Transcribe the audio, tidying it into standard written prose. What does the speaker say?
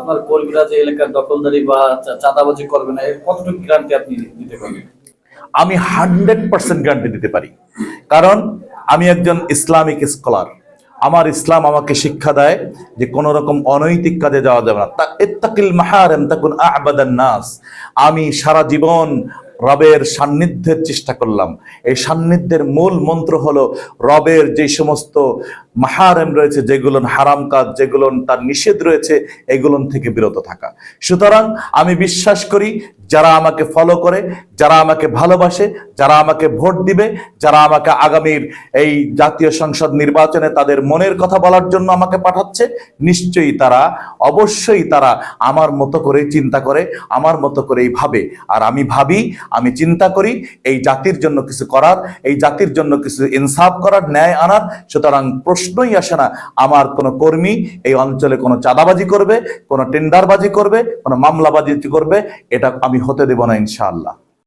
আপনার কর্মীরা যে এলাকার দখলদারি বা চাঁদাবাজি করবে না, এর কতটুকু গ্যারান্টি আপনি দিতে পারবেন? আমি 100% গ্যারান্টি দিতে পারি, কারণ আমি একজন ইসলামিক স্কলার। আমার ইসলাম আমাকে শিক্ষা দেয় যে কোন রকম অনৈতিক কাজে যাওয়া যাবে না। ইত্তাকিল মাহারিম তাকুন আ'বাদান নাস। আমি সারা জীবন রবের সান্নিধ্যের চেষ্টা করলাম। এই সান্নিধ্যের মূল মন্ত্র হলো রবের যে সমস্ত মাহারিম রয়েছে, যেগুলো হারাম কাজ, যেগুলো তার নিষেধ রয়েছে, এগুলো থেকে বিরত থাকা। সুতরাং আমি বিশ্বাস করি যারা আমাকে ফলো করে, যারা আমাকে ভালোবাসে, যারা আমাকে ভোট দিবে, যারা আমাকে আগামীর এই জাতীয় সংসদ নির্বাচনে তাদের মনের কথা বলার জন্য আমাকে পাঠাচ্ছে, নিশ্চয়ই তারা, অবশ্যই তারা আমার মতো করে চিন্তা করে, আমার মতো করেই ভাবে। আর আমি ভাবি, আমি চিন্তা করি এই জাতির জন্য কিছু করার, এই জাতির জন্য কিছু ইনসাফ করার, ন্যায় আনার। সুতরাং প্রশ্নই আসে না আমার কোনো কর্মী এই অঞ্চলে কোনো চাঁদাবাজি করবে, কোনো টেন্ডারবাজি করবে, কোনো মামলাবাজি করবে। এটা আমি হতে দেব না ইনশাআল্লাহ।